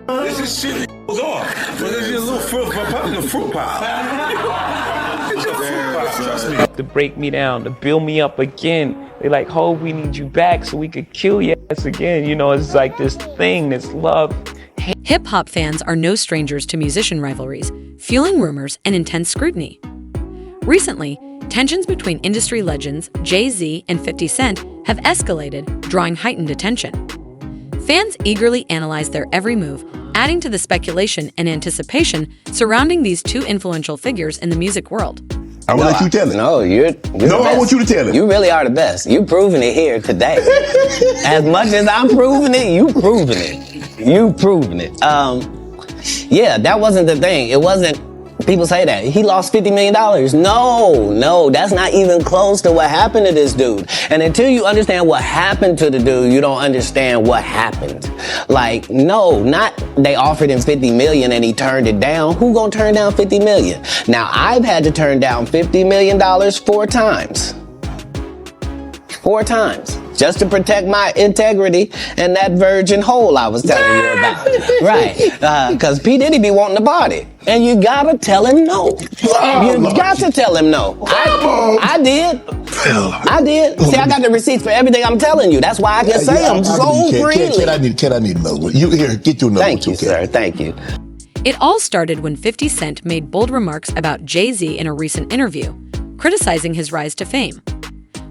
This is shit goes on. So this is a little fruit pie. It's a fruit pie, trust me. To break me down, to build me up again. They like, Hov, we need you back so we could kill your ass again. You know, it's like this thing, this love. Hip-hop fans are no strangers to musician rivalries, fueling rumors and intense scrutiny. Recently, tensions between industry legends Jay-Z and 50 Cent have escalated, drawing heightened attention. Fans eagerly analyze their every move, adding to the speculation and anticipation surrounding these two influential figures in the music world. I will let you tell it. No, you're no, I want you to tell it. You really are the best. You're proving it here today. As much as I'm proving it, you proving it. You proving it. Yeah, that wasn't the thing. It wasn't, people say that. He lost $50 million. No, that's not even close to what happened to this dude. And until you understand what happened to the dude, you don't understand what happened. Like, no, not they offered him $50 million and he turned it down. Who gonna turn down $50 million? Now, I've had to turn down $50 million 4 times. 4 times. Just to protect my integrity and that virgin hole I was telling you about. Right. Because P. Diddy be wanting the body. And you gotta tell him no. You got to tell him no. I did. I did. See, I got the receipts for everything I'm telling you. That's why I can say them so freely. Kid, I need another one. You here, get your number. Thank you, sir. Thank you. It all started when 50 Cent made bold remarks about Jay-Z in a recent interview, criticizing his rise to fame.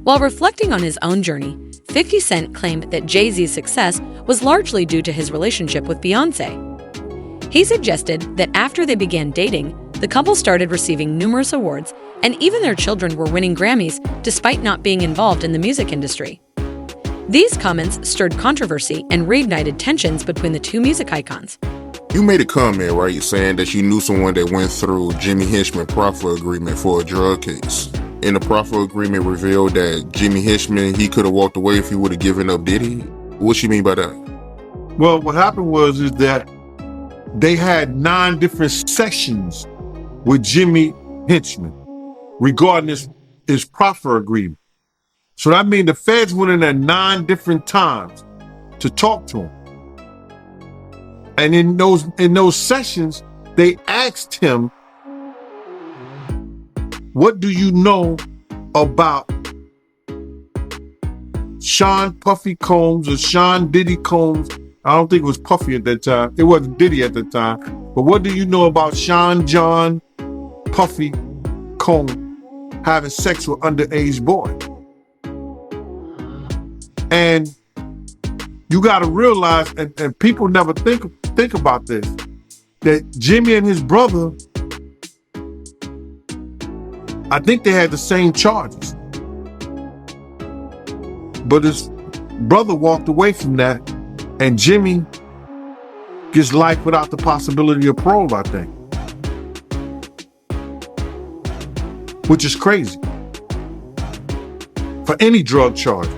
While reflecting on his own journey, 50 Cent claimed that Jay-Z's success was largely due to his relationship with Beyoncé. He suggested that after they began dating, the couple started receiving numerous awards, and even their children were winning Grammys despite not being involved in the music industry. These comments stirred controversy and reignited tensions between the two music icons. You made a comment, right, saying that you knew someone that went through Jimmy Hinchman proffer agreement for a drug case. And the proffer agreement revealed that Jimmy Hinchman, he could have walked away if he would have given up Diddy. What you mean by that? Well, what happened was that they had 9 different sessions with Jimmy Hinchman regarding his proffer agreement. So that means the feds went in there 9 different times to talk to him. And in those sessions, they asked him, what do you know about Sean Puffy Combs or Sean Diddy Combs? I don't think it was Puffy at that time. It wasn't Diddy at the time. But what do you know about Sean John Puffy Combs having sex with underage boys? And you got to realize, and people never think about this, that Jimmy and his brother, I think they had the same charges. But his brother walked away from that, and Jimmy gets life without the possibility of parole, I think. Which is crazy. For any drug charge.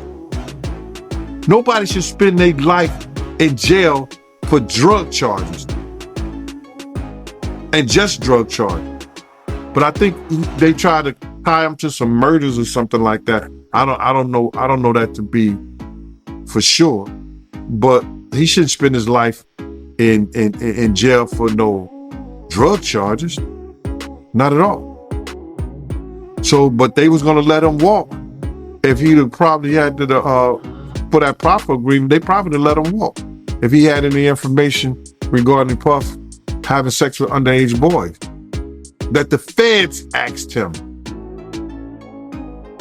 Nobody should spend their life in jail for drug charges. And just drug charges. But I think they try to tie him to some murders or something like that. I don't know that to be for sure. But he shouldn't spend his life in jail for no drug charges. Not at all. So, but they was gonna let him walk. If he'd have probably had to for that proffer agreement, they probably let him walk. If he had any information regarding Puff having sex with underage boys. That the feds asked him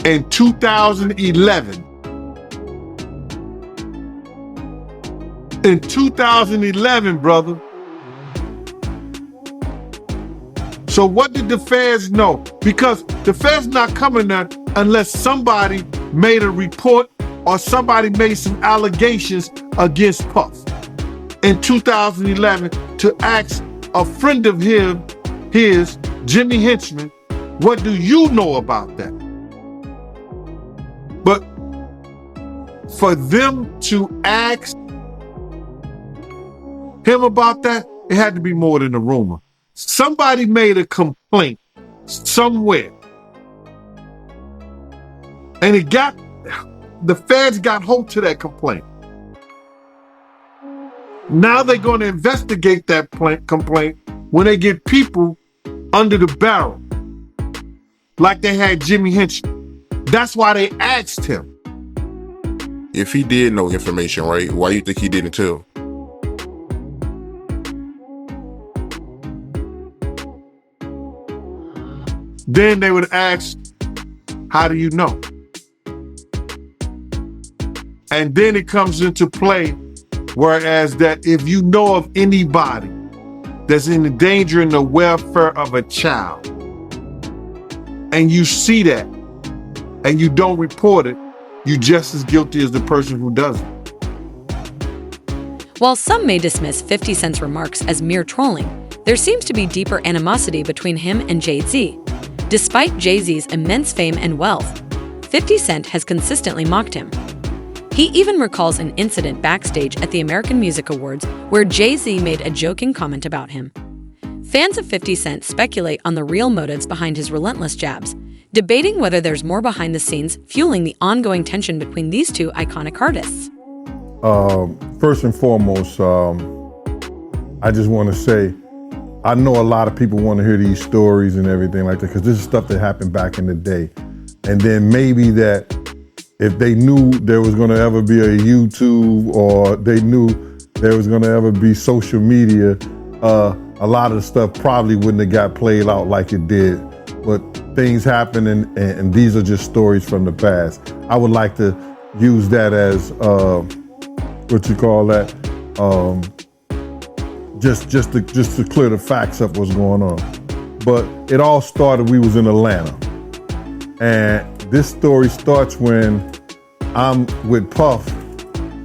in 2011. In 2011, brother. So what did the feds know? Because the feds not coming there unless somebody made a report or somebody made some allegations against Puff in 2011 to ask a friend of his, Jimmy Hinchman, what do you know about that? But for them to ask him about that, it had to be more than a rumor. Somebody made a complaint somewhere. And the feds got hold to that complaint. Now they're going to investigate that complaint when they get people under the barrel, like they had Jimmy Henchman. That's why they asked him. If he did know information, right, why you think he didn't tell? Then they would ask, how do you know? And then it comes into play, whereas that if you know of anybody that's in danger in the welfare of a child, and you see that, and you don't report it, you're just as guilty as the person who does it. While some may dismiss 50 Cent's remarks as mere trolling, there seems to be deeper animosity between him and Jay-Z. Despite Jay-Z's immense fame and wealth, 50 Cent has consistently mocked him. He even recalls an incident backstage at the American Music Awards where Jay-Z made a joking comment about him. Fans of 50 Cent speculate on the real motives behind his relentless jabs, debating whether there's more behind the scenes fueling the ongoing tension between these two iconic artists. First and foremost, I just want to say, I know a lot of people want to hear these stories and everything like that, because this is stuff that happened back in the day. And then maybe that if they knew there was going to ever be a YouTube, or they knew there was going to ever be social media, a lot of the stuff probably wouldn't have got played out like it did. But things happen, and these are just stories from the past. I would like to use that as, what you call that, just to clear the facts up what's going on. But it all started, we was in Atlanta. And this story starts when I'm with Puff,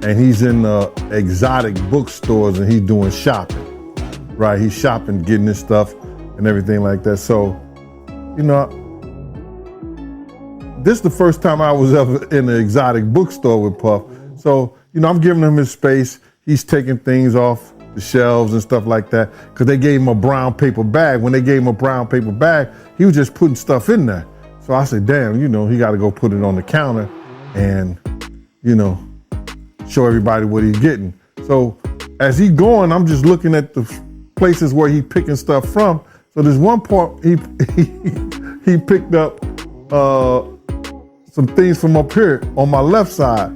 and he's in exotic bookstores, and he's doing shopping, right? He's shopping, getting his stuff and everything like that. So, you know, this is the first time I was ever in an exotic bookstore with Puff. So, you know, I'm giving him his space. He's taking things off the shelves and stuff like that, because they gave him a brown paper bag. When they gave him a brown paper bag, he was just putting stuff in there. So I said, damn, you know, he got to go put it on the counter and, you know, show everybody what he's getting. So as he's going, I'm just looking at the places where he's picking stuff from. So there's one part he picked up some things from up here on my left side.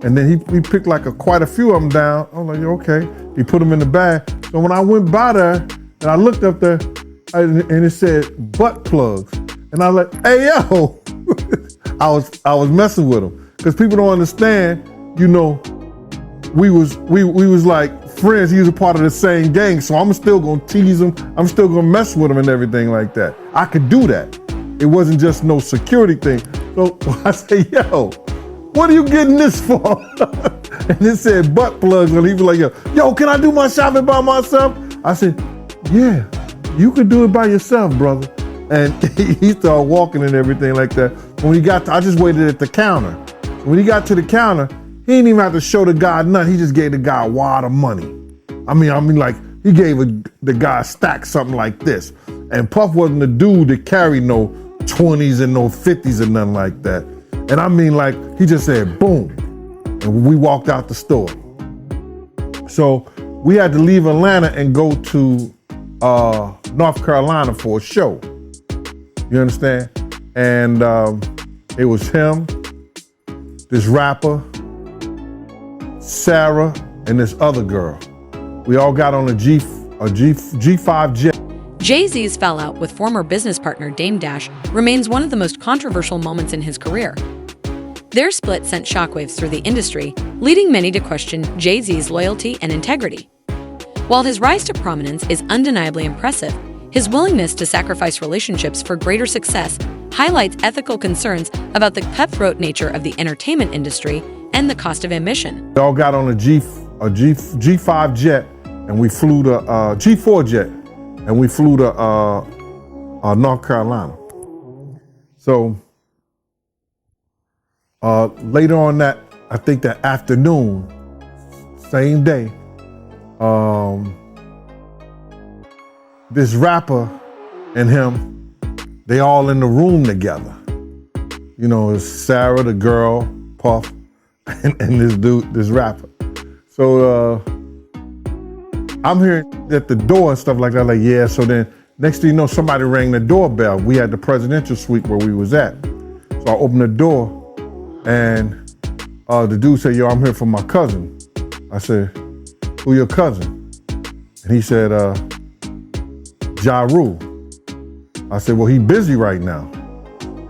And then he picked like quite a few of them down. I'm like, okay. He put them in the bag. So when I went by there and I looked up there, and it said butt plugs. And I was like, hey, yo. I was messing with him. Because people don't understand, you know, we was like friends. He was a part of the same gang. So I'm still gonna tease him. I'm still gonna mess with him and everything like that. I could do that. It wasn't just no security thing. So I say, yo, what are you getting this for? And it said butt plugs. And he was like, yo, can I do my shopping by myself? I said, yeah, you can do it by yourself, brother. And he started walking and everything like that. When he got to, I just waited at the counter. When he got to the counter, he didn't even have to show the guy nothing. He just gave the guy a wad of money. I mean, like he gave the guy a stack, something like this. And Puff wasn't the dude that carried no 20s and no 50s and nothing like that. And I mean, like, he just said, boom. And we walked out the store. So we had to leave Atlanta and go to North Carolina for a show. You understand? And it was him, this rapper, Sarah, and this other girl. We all got on a G5 jet. Jay-Z's fallout with former business partner Dame Dash remains one of the most controversial moments in his career. Their split sent shockwaves through the industry, leading many to question Jay-Z's loyalty and integrity. While his rise to prominence is undeniably impressive, his willingness to sacrifice relationships for greater success highlights ethical concerns about the cutthroat nature of the entertainment industry and the cost of admission. We all got on a G5 jet, and we flew to G4 jet, and we flew to North Carolina. So later on that, I think that afternoon, same day, this rapper and him, they all in the room together. You know, it's Sarah, the girl, Puff, and this dude, this rapper. So I'm hearing at the door and stuff like that. Like, yeah. So then next thing you know, somebody rang the doorbell. We had the presidential suite where we was at. So I opened the door and the dude said, yo, I'm here for my cousin. I said, who your cousin? And he said, Ja Rule. I said, well, he busy right now.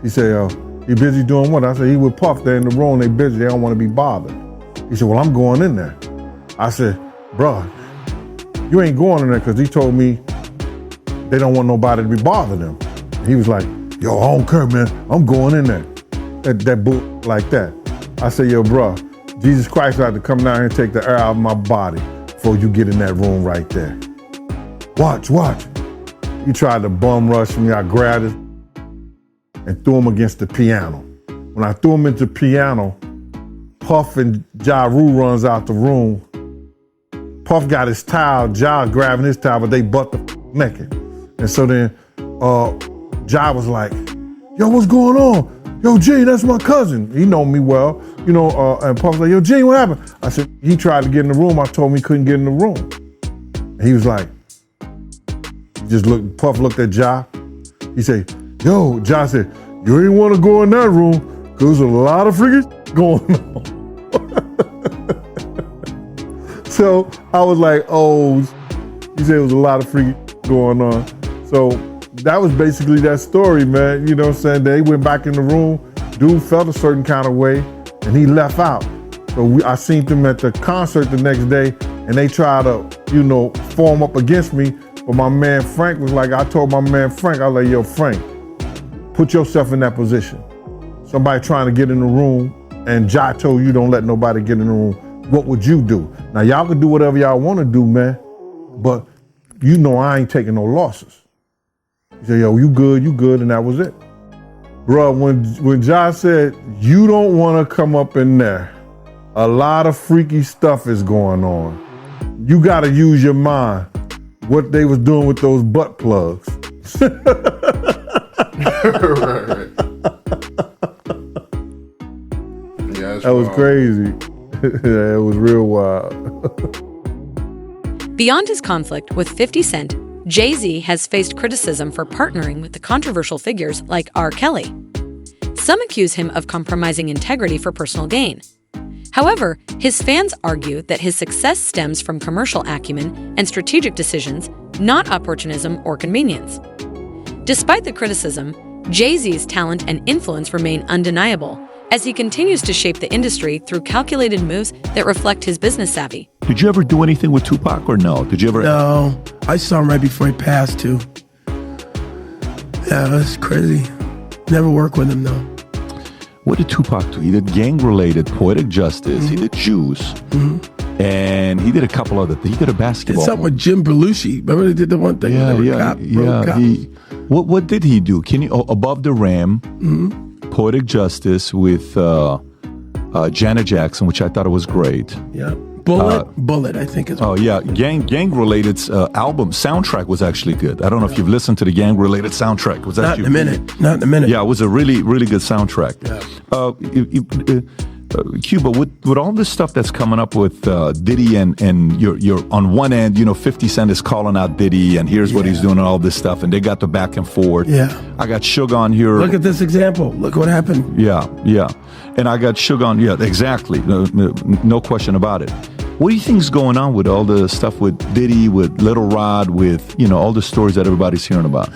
He said, he busy doing what? I said, he with Puff. They're in the room, they busy, they don't want to be bothered. He said, well, I'm going in there. I said, bro, you ain't going in there because he told me they don't want nobody to be bothering them. He was like, yo, I don't care, man. I'm going in there. That boot like that. I said, yo, bro, Jesus Christ had to come down here and take the air out of my body before you get in that room right there. Watch. He tried to bum rush me. I grabbed it and threw him against the piano. When I threw him into the piano, Puff and Ja Rule runs out the room. Puff got his towel, Ja grabbing his towel, but they butt the naked. And so then Ja was like, yo, what's going on? Yo, Gene, that's my cousin. He know me well, and Puff was like, yo, Gene, what happened? I said, he tried to get in the room. I told him he couldn't get in the room. And he was like, Puff looked at Ja. He said, yo, Ja said, you ain't want to go in that room because there's a lot of freaking going on. So I was like, oh, he said it was a lot of freaking going on. So that was basically that story, man. You know what I'm saying? They went back in the room. Dude felt a certain kind of way, and he left out. So I seen them at the concert the next day, and they tried to, form up against me. But my man Frank was like, I told my man Frank, I was like, yo, Frank, put yourself in that position. Somebody trying to get in the room, and Ja told you don't let nobody get in the room. What would you do? Now, y'all can do whatever y'all want to do, man, but I ain't taking no losses. He said, yo, you good, and that was it. Bro, when Ja said, you don't want to come up in there, a lot of freaky stuff is going on. You got to use your mind. What they was doing with those butt plugs. Right. Yeah, that was crazy. Yeah, it was real wild. Beyond his conflict with 50 Cent, Jay-Z has faced criticism for partnering with the controversial figures like R. Kelly. Some accuse him of compromising integrity for personal gain. However, his fans argue that his success stems from commercial acumen and strategic decisions, not opportunism or convenience. Despite the criticism, Jay-Z's talent and influence remain undeniable as he continues to shape the industry through calculated moves that reflect his business savvy. Did you ever do anything with Tupac or no? Did you ever? No, I saw him right before he passed too. Yeah, that's crazy. Never worked with him though. What did Tupac do? He did gang-related Poetic Justice. Mm-hmm. He did Juice. Mm-hmm. And he did a couple other things. He did a basketball. Did something with Jim Belushi. Remember they did the one thing? Yeah. What did he do? Can you Above the Rim, mm-hmm. Poetic Justice with Janet Jackson, which I thought it was great. Yeah. Bullet, I think is. Oh yeah, gang-related album soundtrack was actually good. I don't know if you've listened to the gang-related soundtrack. It was Not in a minute. Yeah, it was a really, really good soundtrack. Yeah. Cuba, with all this stuff that's coming up with Diddy and you're on one end, 50 Cent is calling out Diddy and here's what he's doing and all this stuff, and they got the back and forth. Yeah. I got Suge on here. Look at this example. Look what happened. Yeah. And I got Suge on. Yeah, exactly. No question about it. What do you think is going on with all the stuff with Diddy, with Little Rod, with, all the stories that everybody's hearing about?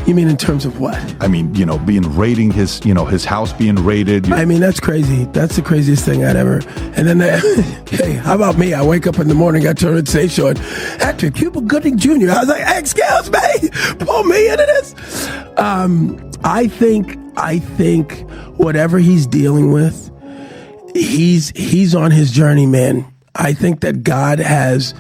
You mean in terms of what? I mean, being raiding his house being raided. I mean, that's crazy. That's the craziest thing I'd ever. And then, hey, how about me? I wake up in the morning, got to the Today Show, and Actor Cuba Gooding Jr. I was like, excuse me, pull me into this. I think whatever he's dealing with, he's on his journey, man. I think that God has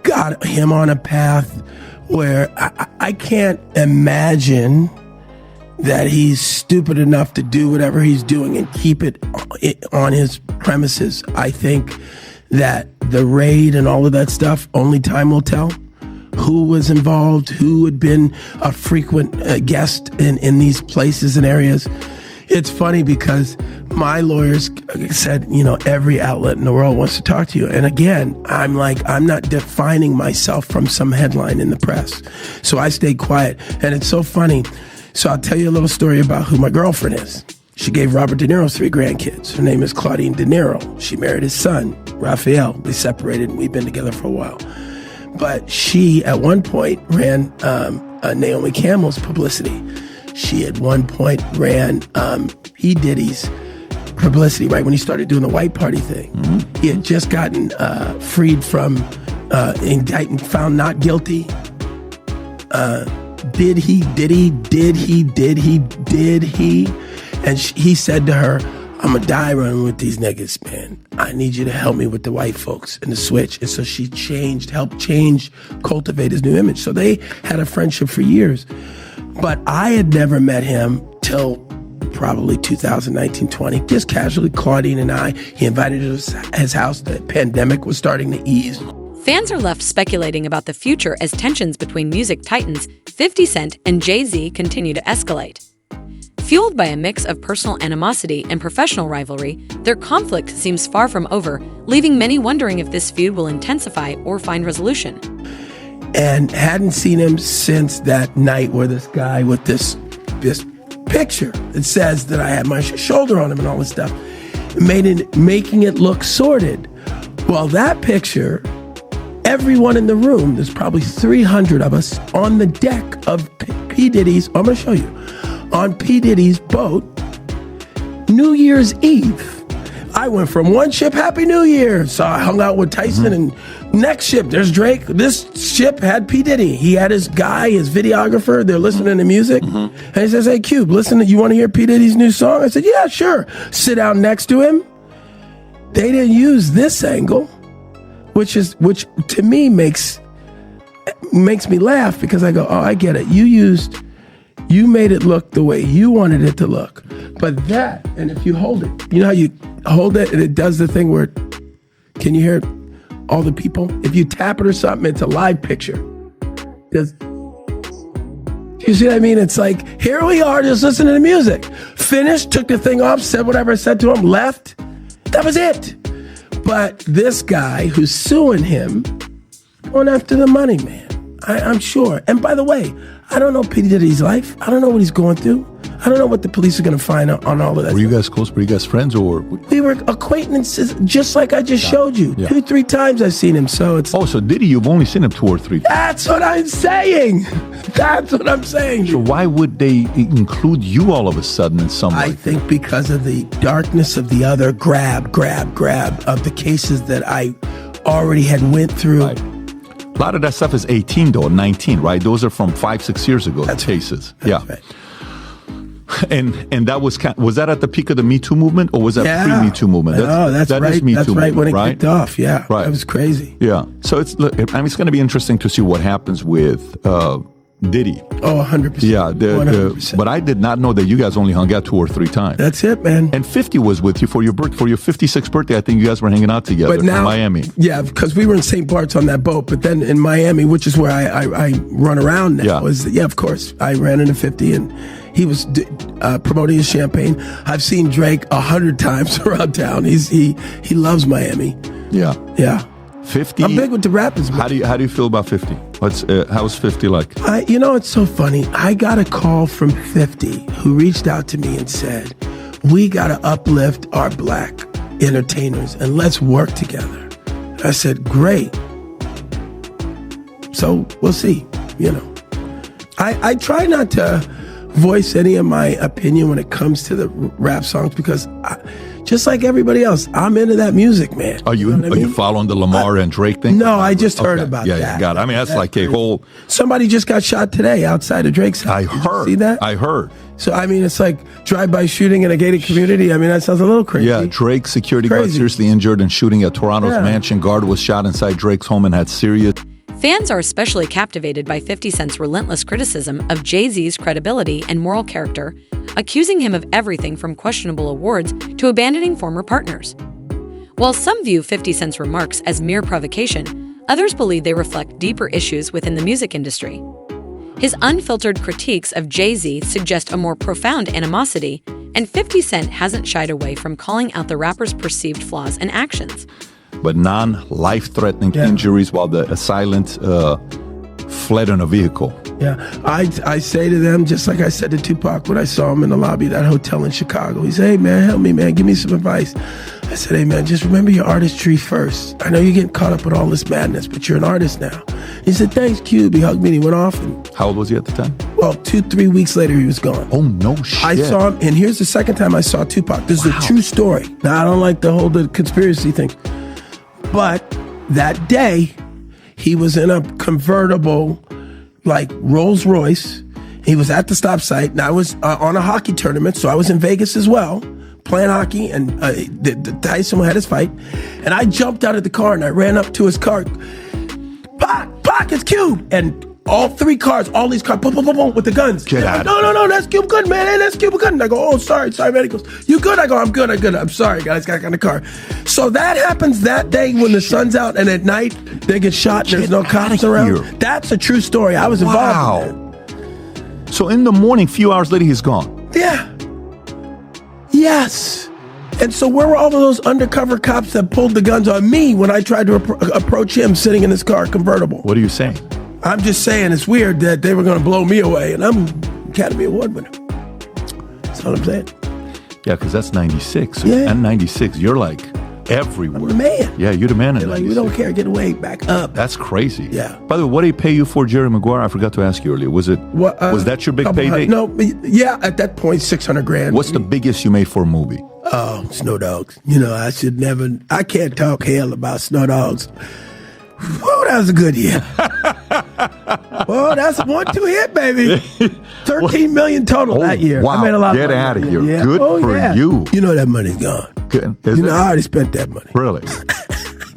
got him on a path where I can't imagine that he's stupid enough to do whatever he's doing and keep it on his premises. I think that the raid and all of that stuff, only time will tell. Who was involved, who had been a frequent guest in these places and areas. It's funny because my lawyers said, you know, every outlet in the world wants to talk to you. And again, I'm not defining myself from some headline in the press. So I stayed quiet. And it's so funny. So I'll tell you a little story about who my girlfriend is. She gave Robert De Niro 3 grandkids. Her name is Claudine De Niro. She married his son, Raphael. They separated and we've been together for a while. But she, at one point, ran Naomi Campbell's publicity. She, at one point, ran P. Diddy's publicity, right when he started doing the white party thing. Mm-hmm. He had just gotten freed from indictment, found not guilty. Did he? And he said to her, I'm going to die running with these niggas, man. I need you to help me with the white folks and the switch. And so she helped cultivate his new image. So they had a friendship for years. But I had never met him till probably 2019-20, just casually. Claudine and I, he invited us to his house. The pandemic was starting to ease. Fans are left speculating about the future as tensions between music titans 50 Cent and Jay-Z continue to escalate. Fueled by a mix of personal animosity and professional rivalry, their conflict seems far from over, leaving many wondering if this feud will intensify or find resolution. And hadn't seen him since that night where this guy with this picture that says that I had my shoulder on him and all this stuff, making it look sordid. Well, that picture, everyone in the room, there's probably 300 of us on the deck of P. Diddy's, I'm going to show you, on P. Diddy's boat, New Year's Eve. I went from one ship, Happy New Year. So I hung out with Tyson, and next ship, there's Drake. This ship had P. Diddy. He had his guy, his videographer. They're listening to music. And he says, hey, Cube, listen, you want to hear P. Diddy's new song? I said, yeah, sure. Sit down next to him. They didn't use this angle, which to me makes me laugh, because I go, oh, I get it. You made it look the way you wanted it to look. But that, and if you hold it, you know how you hold it and it does the thing where, can you hear all the people? If you tap it or something, it's a live picture. Do you see what I mean? It's like, here we are just listening to music. Finished, took the thing off, said whatever I said to him, left. That was it. But this guy who's suing him, going after the money, man. I'm sure. And by the way, I don't know P. Diddy's life. I don't know what he's going through. I don't know what the police are going to find out on all of that. Were you guys close? Were you guys friends, or? We were acquaintances, just like I just showed you. Yeah. 2-3 times I've seen him, so it's... Oh, so Diddy, you've only seen him 2 or 3 times. That's what I'm saying. That's what I'm saying. So why would they include you all of a sudden in some way? I think because of the darkness of the other grab of the cases that I already had went through. Right. A lot of that stuff is 18 though, 19, right? Those are from 5-6 years ago. That's cases. Right. Right. And that was that at the peak of the Me Too movement, or was that pre-Me Too movement? That's right. Is Me that's Too right movement, when it kicked off. Yeah, right. That was crazy. Yeah. So it's going to be interesting to see what happens with Diddy. Oh, 100%. Yeah. 100%. But I did not know that you guys only hung out 2 or 3 times. That's it, man. And 50 was with you for your 56th birthday. I think you guys were hanging out together in Miami. Yeah, because we were in St. Bart's on that boat. But then in Miami, which is where I run around now, of course, I ran into 50 and he was promoting his champagne. I've seen Drake 100 times around town. He loves Miami. Yeah. Yeah. 50. I'm big with the rappers. How do you feel about 50? How's 50 like? It's so funny. I got a call from 50 who reached out to me and said, we got to uplift our black entertainers and let's work together. I said, great. So we'll see, I try not to voice any of my opinion when it comes to the rap songs, because just like everybody else, I'm into that music, man. Are you following the Lamar and Drake thing? No, I just heard about that. Yeah, got it. I mean, that's like a whole... Somebody just got shot today outside of Drake's house. I heard. See that? I heard. So, I mean, it's like drive-by shooting in a gated community. I mean, that sounds a little crazy. Yeah, Drake's security guard seriously injured in shooting at Toronto's mansion. Guard was shot inside Drake's home and had serious... Fans are especially captivated by 50 Cent's relentless criticism of Jay-Z's credibility and moral character, accusing him of everything from questionable awards to abandoning former partners. While some view 50 Cent's remarks as mere provocation, others believe they reflect deeper issues within the music industry. His unfiltered critiques of Jay-Z suggest a more profound animosity and 50 Cent hasn't shied away from calling out the rapper's perceived flaws and actions. But non-life-threatening injuries while the assailant fled in a vehicle. Yeah, I say to them, just like I said to Tupac when I saw him in the lobby of that hotel in Chicago. He said, hey, man, help me, man. Give me some advice. I said, hey, man, just remember your artistry first. I know you're getting caught up with all this madness, but you're an artist now. He said, thanks, Cube. He hugged me and he went off. And, how old was he at the time? Well, 2-3 weeks later, he was gone. Oh, no shit. I saw him, and here's the second time I saw Tupac. This is a true story. Now, I don't like the conspiracy thing. But that day, he was in a convertible, like Rolls Royce. He was at the stop site, and I was on a hockey tournament, so I was in Vegas as well, playing hockey, and the Tyson had his fight. And I jumped out of the car, and I ran up to his car. Pac, it's Cube! And all three cars, all these cars, boom, boom, boom, boom, with the guns. Get out. No, that's Cube Good, man. Hey, that's Cube Good. And I go, oh, sorry, man. He goes, you good? I go, I'm good. I'm sorry, guys. Got in the car. So that happens that day when the sun's out, and at night they get shot. There's no cops around. That's a true story. I was involved in that. So in the morning, few hours later, he's gone. Yeah. Yes. And so where were all of those undercover cops that pulled the guns on me when I tried to approach him sitting in his car convertible? What are you saying? I'm just saying it's weird that they were going to blow me away, and I'm Academy Award winner. That's all I'm saying. Yeah, because that's 96. Yeah. And 96, you're like everywhere. I'm the man. Yeah, you're the man in They're like, 96. we don't care. Get away. Back up. That's crazy. Yeah. By the way, what did he pay you for, Jerry Maguire? I forgot to ask you earlier. Was that your big payday? No, yeah, at that point, $600,000. What's the biggest you made for a movie? Oh, Snow Dogs. I can't talk hell about Snow Dogs. Whoa, that was a good year. Well, that's a 1-2 hit, baby. 13 million total that year. Wow. I made a lot Get of money. out of here. Yeah. Good for you. You know that money's gone. I already spent that money. Really?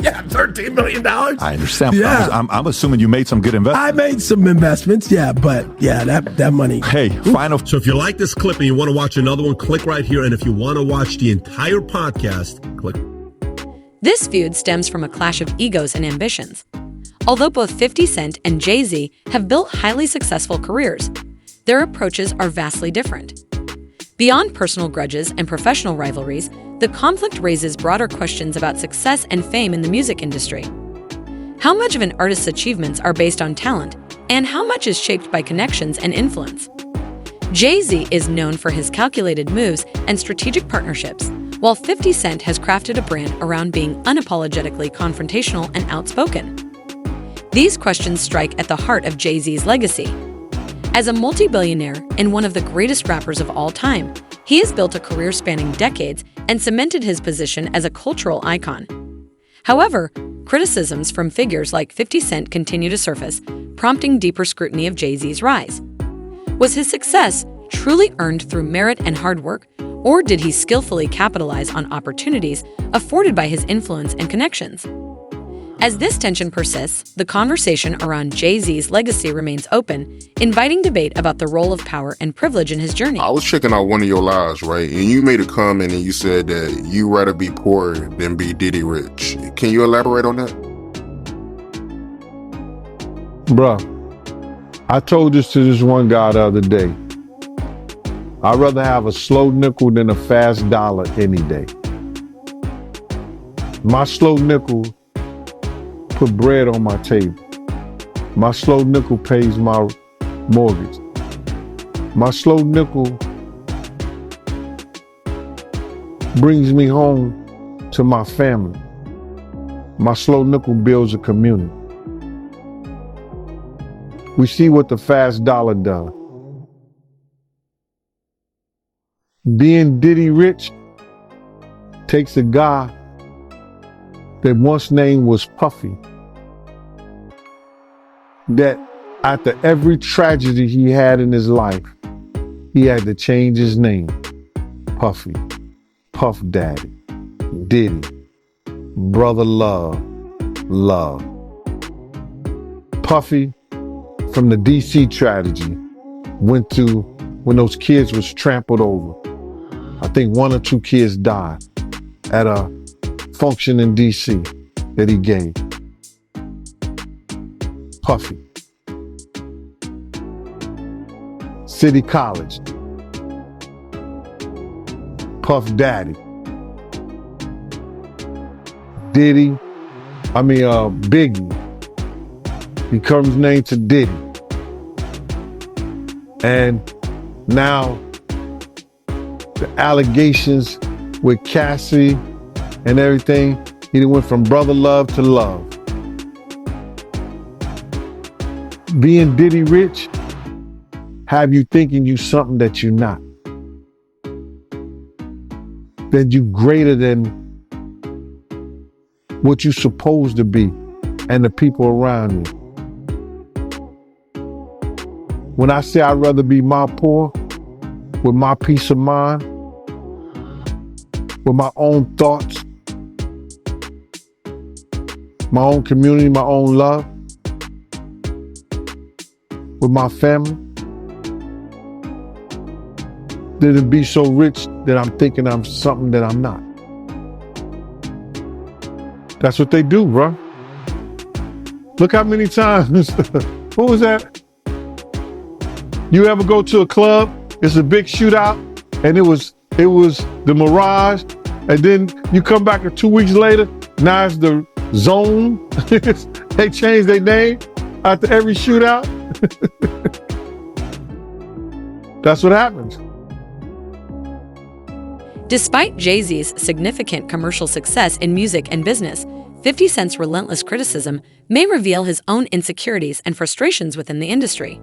Yeah, $13 million. I understand. Yeah. I'm assuming you made some good investments. I made some investments, yeah, but yeah, that money. Hey, final. So if you like this clip and you want to watch another one, click right here. And if you want to watch the entire podcast, click. This feud stems from a clash of egos and ambitions. Although both 50 Cent and Jay-Z have built highly successful careers, their approaches are vastly different. Beyond personal grudges and professional rivalries, the conflict raises broader questions about success and fame in the music industry. How much of an artist's achievements are based on talent, and how much is shaped by connections and influence? Jay-Z is known for his calculated moves and strategic partnerships, while 50 Cent has crafted a brand around being unapologetically confrontational and outspoken. These questions strike at the heart of Jay-Z's legacy. As a multi-billionaire and one of the greatest rappers of all time, he has built a career spanning decades and cemented his position as a cultural icon. However, criticisms from figures like 50 Cent continue to surface, prompting deeper scrutiny of Jay-Z's rise. Was his success truly earned through merit and hard work, or did he skillfully capitalize on opportunities afforded by his influence and connections? As this tension persists, the conversation around Jay-Z's legacy remains open, inviting debate about the role of power and privilege in his journey. I was checking out one of your lives, right? And you made a comment and you said that you rather be poor than be diddy rich. Can you elaborate on that? Bruh, I told this to this one guy the other day. I'd rather have a slow nickel than a fast dollar any day. My slow nickel put bread on my table. My slow nickel pays my mortgage. My slow nickel brings me home to my family. My slow nickel builds a community. We see what the fast dollar does. Being diddy rich takes a guy that once name was Puffy, that after every tragedy he had in his life, he had to change his name. Puffy, Puff Daddy, Diddy, Brother Love, Love. Puffy, from the DC tragedy, went to when those kids was trampled over. I think 1 or 2 kids died at a function in DC that he gave. Puffy. City College. Puff Daddy. Biggie becomes named to Diddy. And now the allegations with Cassie and everything, he went from brother love to love. Being Diddy rich have you thinking you something that you're not. That you greater than what you're supposed to be and the people around you. When I say I'd rather be my poor, with my peace of mind, with my own thoughts, my own community, my own love, with my family, than to be so rich that I'm thinking I'm something that I'm not. That's what they do, bro. Look how many times, what was that? You ever go to a club, it's a big shootout, and it was the Mirage, and then you come back 2 weeks later, now it's the Zone. They changed their name after every shootout. That's what happens. Despite Jay-Z's significant commercial success in music and business, 50 Cent's relentless criticism may reveal his own insecurities and frustrations within the industry.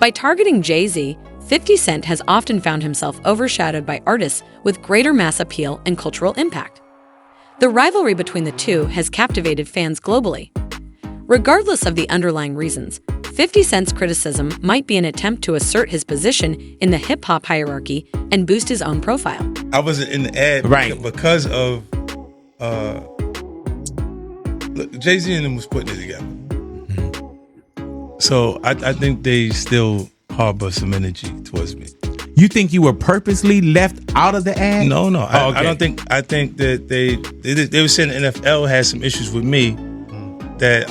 By targeting Jay-Z, 50 Cent has often found himself overshadowed by artists with greater mass appeal and cultural impact. The rivalry between the two has captivated fans globally. Regardless of the underlying reasons, 50 Cent's criticism might be an attempt to assert his position in the hip-hop hierarchy and boost his own profile. I wasn't in the ad because of Jay-Z and them was putting it together. So I think they still harbor some energy towards me. You think you were purposely left out of the ad? No. Okay. I don't think. I think that they were saying the NFL had some issues with me that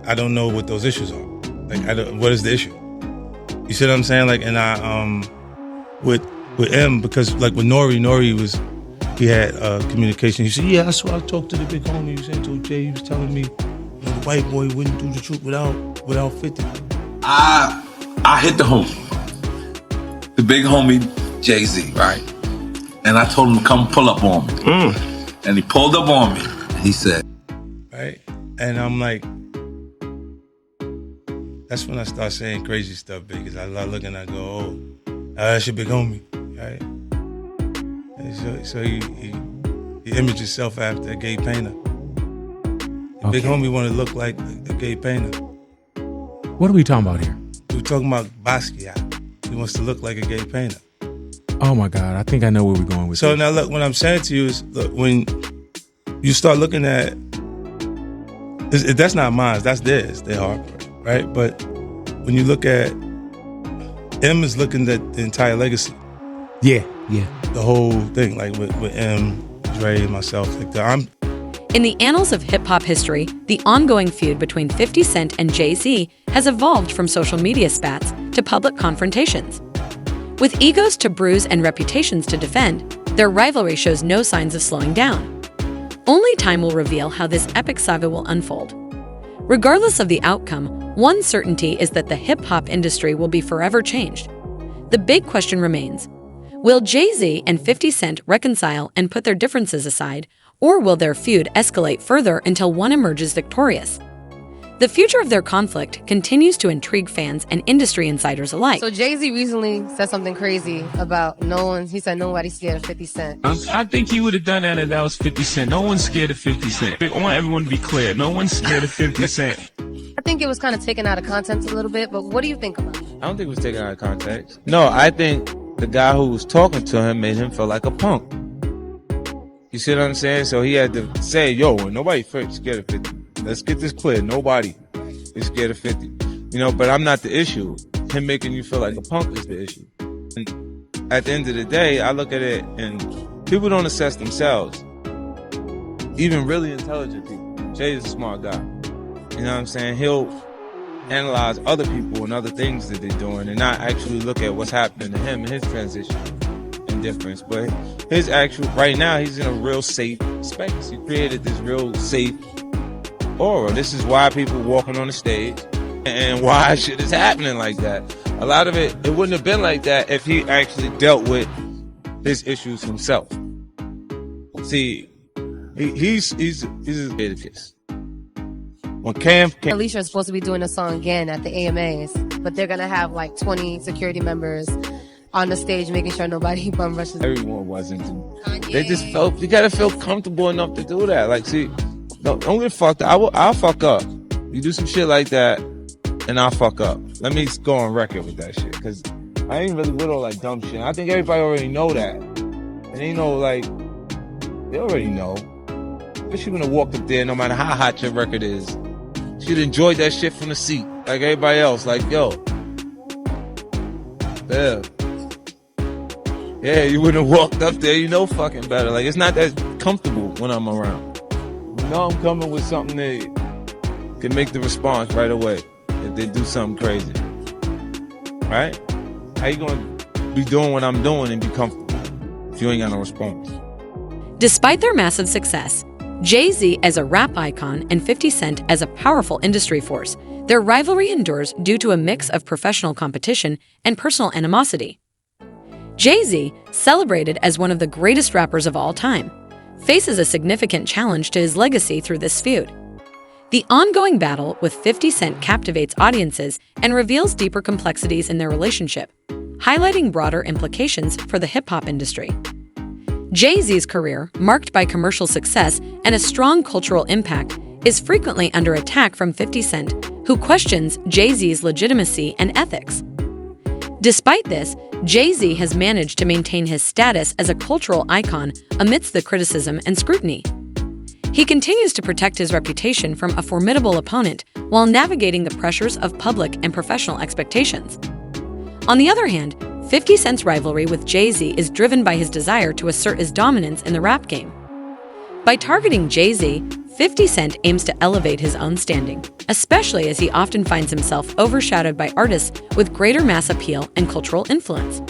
I don't know what those issues are. Like, what is the issue? You see what I'm saying? Like, and I with M, because like with Nori he had communication. He said, yeah, that's why I talked to the big homie. He was saying to Jay, he was telling me, the white boy wouldn't do the truth without 50. I hit the homie, the big homie Jay-Z, right? And I told him to come pull up on me. And he pulled up on me. And he said, right? And I'm like, that's when I start saying crazy stuff, because I look and I go, oh, that's your big homie, right? And so he imaged himself after a gay painter. The big homie want to look like a gay painter. What are we talking about here? We're talking about Basquiat. He wants to look like a gay painter. Oh my God, I think I know where we're going with So this. now look, what I'm saying to you is, look, when you start looking at, that's not mine, that's theirs, they harbor it, right? But when you look at, M is looking at the entire legacy. Yeah. The whole thing, like with M, Dre, and myself, like that. In the annals of hip-hop history, the ongoing feud between 50 Cent and Jay-Z has evolved from social media spats to public confrontations. With egos to bruise and reputations to defend, their rivalry shows no signs of slowing down. Only time will reveal how this epic saga will unfold. Regardless of the outcome, one certainty is that the hip-hop industry will be forever changed. The big question remains, will Jay-Z and 50 Cent reconcile and put their differences aside, or will their feud escalate further until one emerges victorious? The future of their conflict continues to intrigue fans and industry insiders alike. So Jay-Z recently said something crazy about he said nobody's scared of 50 Cent. I think he would have done that if that was 50 Cent. No one's scared of 50 Cent. I want everyone to be clear. No one's scared of 50 Cent. I think it was kind of taken out of context a little bit, but what do you think about it? I don't think it was taken out of context. No, I think the guy who was talking to him made him feel like a punk. You see what I'm saying? So he had to say, yo, nobody scared of 50. Let's get this clear. Nobody is scared of 50. You know, but I'm not the issue. Him making you feel like a punk is the issue. And at the end of the day, I look at it and people don't assess themselves. Even really intelligent people. Jay is a smart guy. You know what I'm saying? He'll analyze other people and other things that they're doing and not actually look at what's happening to him in his transition. And indifference, but his actual, right now, he's in a real safe space. He created this real safe aura. This is why people walking on the stage and why shit is happening like that. A lot of it wouldn't have been like that if he actually dealt with his issues himself. See, he's a kiss. When Cam Alicia is supposed to be doing a song again at the AMAs, but they're gonna have like 20 security members on the stage making sure nobody bum rushes. Everyone wasn't. They just felt, you gotta feel comfortable enough to do that. Like, see, don't get fucked up. I'll fuck up. You do some shit like that, and I'll fuck up. Let me go on record with that shit, because I ain't really with all that dumb shit. I think everybody already know that. And they know, like, they already know. Especially when they walk up there, no matter how hot your record is. She'd enjoy that shit from the seat, like everybody else. Like, yo. Yeah, you wouldn't have walked up there, you know fucking better. Like, it's not that comfortable when I'm around. You know I'm coming with something that can make the response right away if they do something crazy. Right? How you gonna be doing what I'm doing and be comfortable if you ain't got no response? Despite their massive success, Jay-Z as a rap icon and 50 Cent as a powerful industry force, their rivalry endures due to a mix of professional competition and personal animosity. Jay-Z, celebrated as one of the greatest rappers of all time, faces a significant challenge to his legacy through this feud. The ongoing battle with 50 Cent captivates audiences and reveals deeper complexities in their relationship, highlighting broader implications for the hip-hop industry. Jay-Z's career, marked by commercial success and a strong cultural impact, is frequently under attack from 50 Cent, who questions Jay-Z's legitimacy and ethics. Despite this, Jay-Z has managed to maintain his status as a cultural icon amidst the criticism and scrutiny. He continues to protect his reputation from a formidable opponent while navigating the pressures of public and professional expectations. On the other hand, 50 Cent's rivalry with Jay-Z is driven by his desire to assert his dominance in the rap game. By targeting Jay-Z, 50 Cent aims to elevate his own standing, especially as he often finds himself overshadowed by artists with greater mass appeal and cultural influence.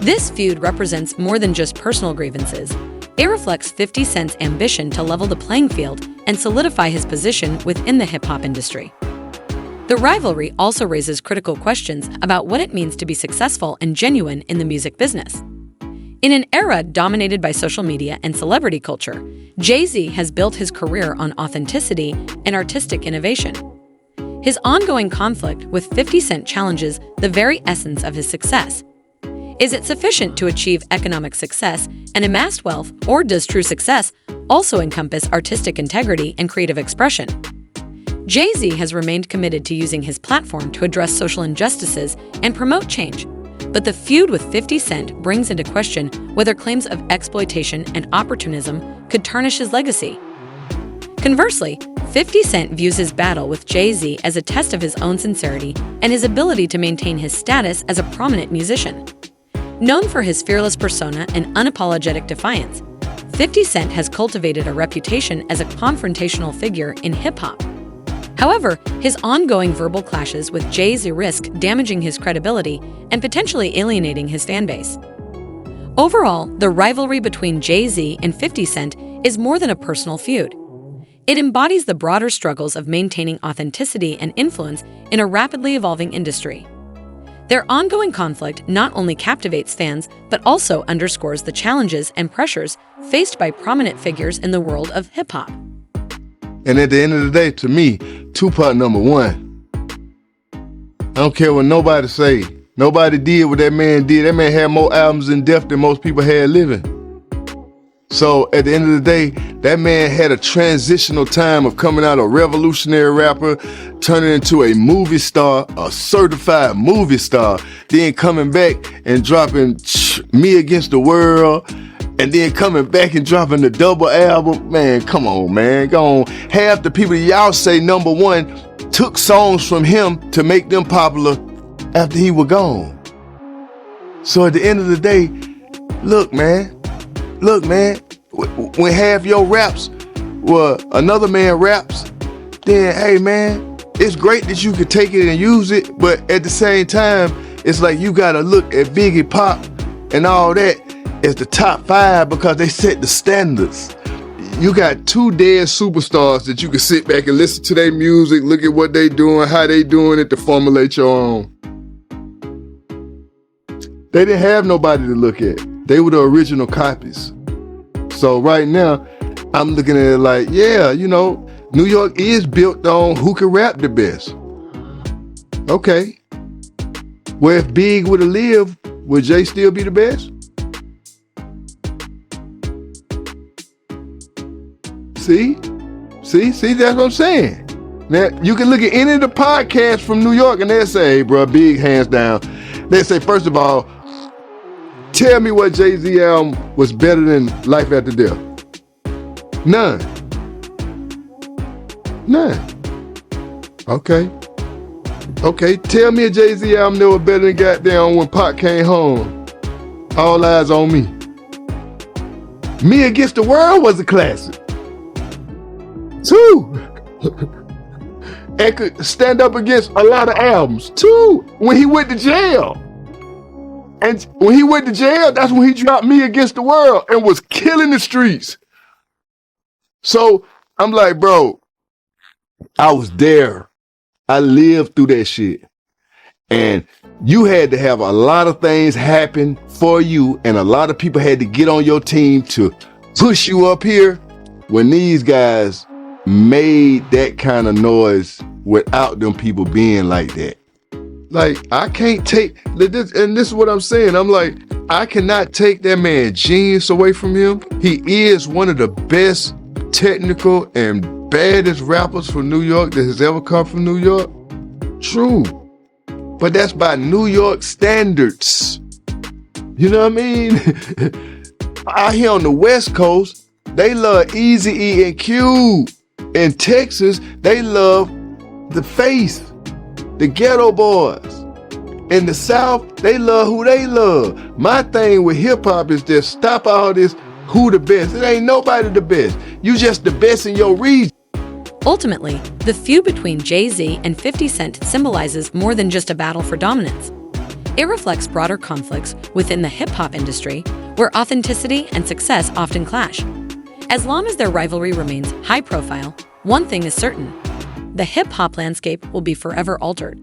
This feud represents more than just personal grievances. It reflects 50 Cent's ambition to level the playing field and solidify his position within the hip-hop industry. The rivalry also raises critical questions about what it means to be successful and genuine in the music business. In an era dominated by social media and celebrity culture, Jay-Z has built his career on authenticity and artistic innovation. His ongoing conflict with 50 Cent challenges the very essence of his success. Is it sufficient to achieve economic success and amass wealth, or does true success also encompass artistic integrity and creative expression? Jay-Z has remained committed to using his platform to address social injustices and promote change, but the feud with 50 Cent brings into question whether claims of exploitation and opportunism could tarnish his legacy. Conversely, 50 Cent views his battle with Jay-Z as a test of his own sincerity and his ability to maintain his status as a prominent musician. Known for his fearless persona and unapologetic defiance, 50 Cent has cultivated a reputation as a confrontational figure in hip-hop. However, his ongoing verbal clashes with Jay-Z risk damaging his credibility and potentially alienating his fanbase. Overall, the rivalry between Jay-Z and 50 Cent is more than a personal feud. It embodies the broader struggles of maintaining authenticity and influence in a rapidly evolving industry. Their ongoing conflict not only captivates fans, but also underscores the challenges and pressures faced by prominent figures in the world of hip-hop. And at the end of the day, to me, Tupac number one. I don't care what nobody say. Nobody did what that man did. That man had more albums in depth than most people had living. So at the end of the day, that man had a transitional time of coming out a revolutionary rapper, turning into a movie star, a certified movie star, then coming back and dropping Me Against the World, and then coming back and dropping the double album. Man, come on, man. Go on. Half the people y'all say number one took songs from him to make them popular after he was gone. So at the end of the day, look, man, when half your raps were another man raps, then hey, man, it's great that you could take it and use it, but at the same time, it's like you gotta look at Biggie Pop and all that as the top 5 because they set the standards. You got 2 dead superstars that you can sit back and listen to their music, look at what they doing, how they doing it to formulate your own. They didn't have nobody to look at. They were the original copies. So right now, I'm looking at it like, yeah, you know, New York is built on who can rap the best. Okay. Well, if Big would have lived, would Jay still be the best? See, that's what I'm saying. Now, you can look at any of the podcasts from New York and they'll say, hey, bro, Big hands down. They say, first of all, tell me what Jay-Z album was better than Life After Death. None. Okay, tell me a Jay-Z album that was better than goddamn When Pac Came Home. All Eyes on Me. Me Against the World was a classic. 2. And could stand up against a lot of albums. 2. When he went to jail. And when he went to jail, that's when he dropped Me Against the World and was killing the streets. So I'm like, bro, I was there. I lived through that shit. And you had to have a lot of things happen for you, and a lot of people had to get on your team to push you up here. When these guys made that kind of noise without them people being like that. Like, I can't take this, and this is what I'm saying. I'm like, I cannot take that man genius away from him. He is one of the best technical and baddest rappers from New York that has ever come from New York. True. But that's by New York standards. You know what I mean? Out here on the West Coast, they love Eazy-E and Cube. In Texas, they love the Faith, the Ghetto Boys. In the South, they love who they love. My thing with hip hop is just stop all this who the best. It ain't nobody the best. You just the best in your region. Ultimately, the feud between Jay-Z and 50 Cent symbolizes more than just a battle for dominance. It reflects broader conflicts within the hip-hop industry, where authenticity and success often clash. As long as their rivalry remains high profile, one thing is certain: the hip-hop landscape will be forever altered.